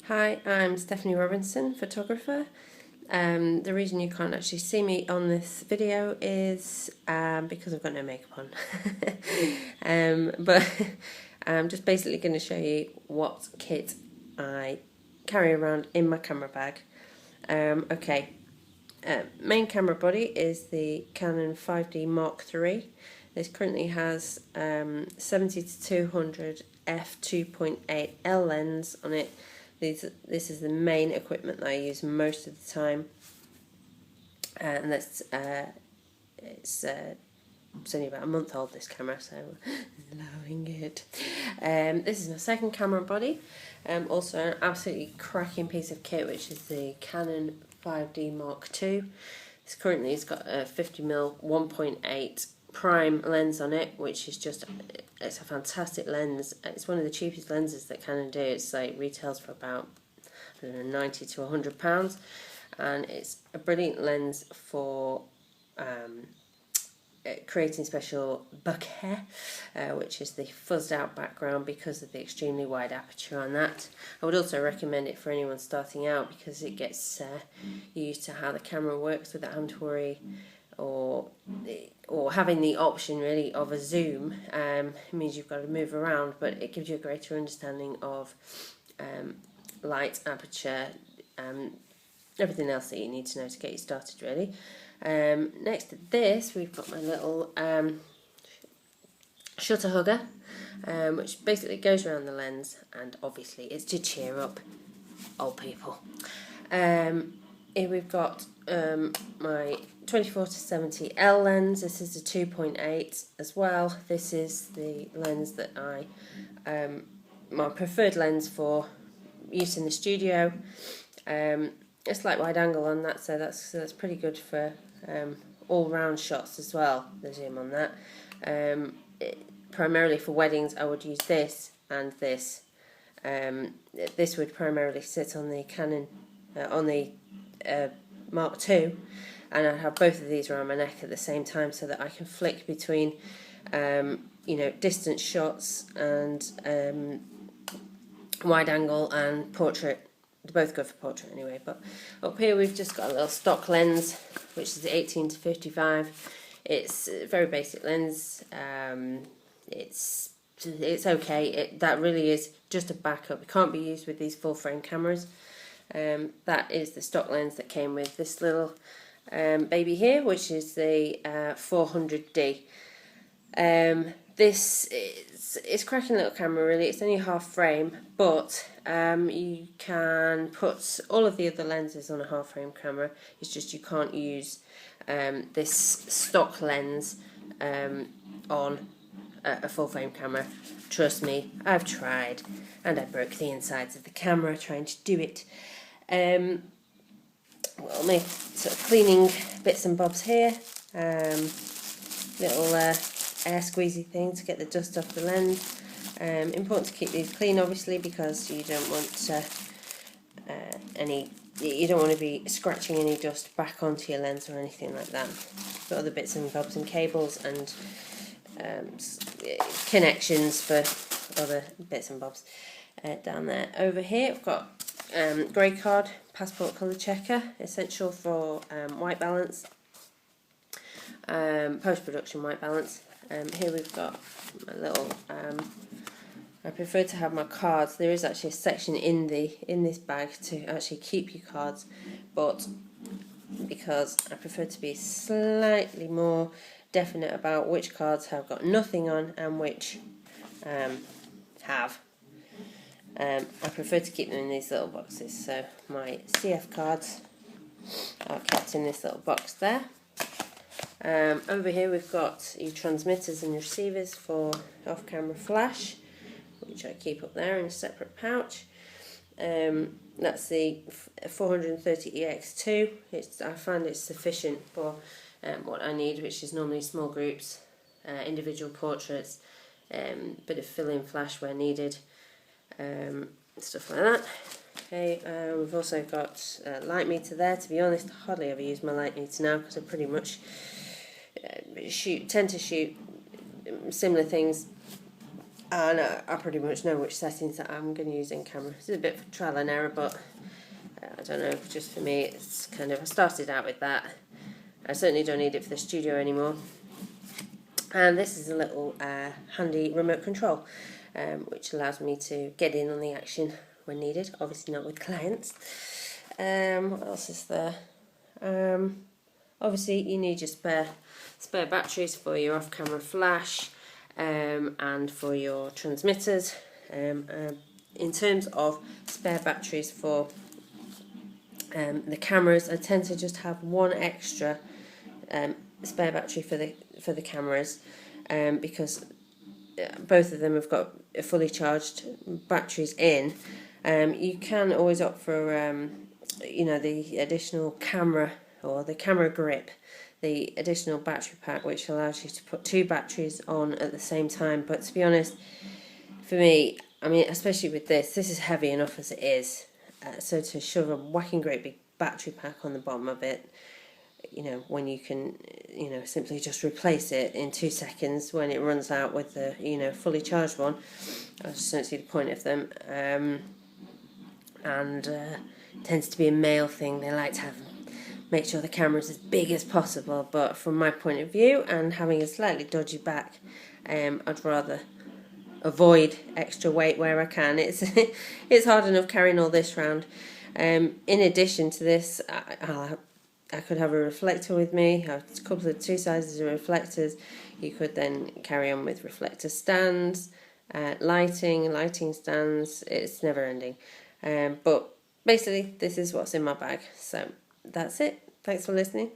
Hi, I'm Stephanie Robinson, photographer. The reason you can't actually see me on this video is because I've got no makeup on. But I'm just basically going to show you what kit I carry around in my camera bag. Main camera body is the Canon 5D Mark III. This currently has 70 to 200 f2.8L lens on it. This is the main equipment that I use most of the time, and it's only about a month old, this camera, so allowing it. This is my second camera body, also an absolutely cracking piece of kit, which is the Canon 5D Mark II. This currently has got a 50mm 1.8 prime lens on it, which is it's a fantastic lens. It's one of the cheapest lenses that Canon do. It's like retails for about, I don't know, £90 to £100, and it's a brilliant lens for creating special bokeh, which is the fuzzed out background because of the extremely wide aperture on that. I would also recommend it for anyone starting out because it gets used to how the camera works without having to worry or having the option really of a zoom. It means you've got to move around, but it gives you a greater understanding of light, aperture, everything else that you need to know to get you started really. Next to this we've got my little shutter hugger, which basically goes around the lens, and obviously it's to cheer up old people. Here we've got my 24 to 70L lens. This is the 2.8 as well. This is the lens that my preferred lens for use in the studio. A slight wide angle on that, so that's pretty good for all round shots as well, the zoom on that. Primarily for weddings I would use this and this. This would primarily sit on the Canon, on the Mark II, and I have both of these around my neck at the same time so that I can flick between distant shots and wide angle and portrait. They're both good for portrait anyway. But up here we've just got a little stock lens, which is the 18 to 55. It's a very basic lens. It's okay. That really is just a backup. It can't be used with these full frame cameras. That is the stock lens that came with this little baby here, which is the 400D. This it's a cracking little camera really. It's only a half frame, but you can put all of the other lenses on a half frame camera. It's just you can't use this stock lens on a full frame camera. Trust me, I've tried, and I broke the insides of the camera trying to do it. We'll make sort of cleaning bits and bobs here. Little air squeezy thing to get the dust off the lens. Important to keep these clean, obviously, because you don't want you don't want to be scratching any dust back onto your lens or anything like that. Got other bits and bobs and cables and connections for other bits and bobs down there. Over here I've got grey card passport colour checker, essential for white balance, post-production white balance. Here we've got a little I prefer to have my cards. There is actually a section in this bag to actually keep your cards, but because I prefer to be slightly more definite about which cards have got nothing on and which have, I prefer to keep them in these little boxes. So my CF cards are kept in this little box there. Over here we've got your transmitters and receivers for off-camera flash, which I keep up there in a separate pouch. That's the 430EX2. I find it's sufficient for what I need, which is normally small groups, individual portraits, bit of fill-in flash where needed, stuff like that. Okay, we've also got a light meter there. To be honest, I hardly ever use my light meter now because I pretty much tend to shoot similar things And I pretty much know which settings that I'm going to use in camera. It's a bit of trial and error, but I don't know, just for me it's kind of, I started out with that. I certainly don't need it for the studio anymore. And this is a little handy remote control, which allows me to get in on the action when needed, obviously not with clients. What else is there? Obviously you need your spare batteries for your off-camera flash, and for your transmitters. In terms of spare batteries for the cameras, I tend to just have one extra spare battery for the cameras, because both of them have got fully charged batteries in. You can always opt for the additional camera, or the camera grip, the additional battery pack, which allows you to put 2 batteries on at the same time. But to be honest, for me, I mean, especially with this is heavy enough as it is, so to shove a whacking great big battery pack on the bottom of it, when you can, simply just replace it in 2 seconds when it runs out with the, fully charged one, I just don't see the point of them. It tends to be a male thing. They like to make sure the camera's as big as possible, but from my point of view, and having a slightly dodgy back, I'd rather avoid extra weight where I can. It's hard enough carrying all this round. In addition to this, I could have a reflector with me, have a couple of 2 sizes of reflectors. You could then carry on with reflector stands, lighting stands. It's never ending. But basically, this is what's in my bag. So that's it. Thanks for listening.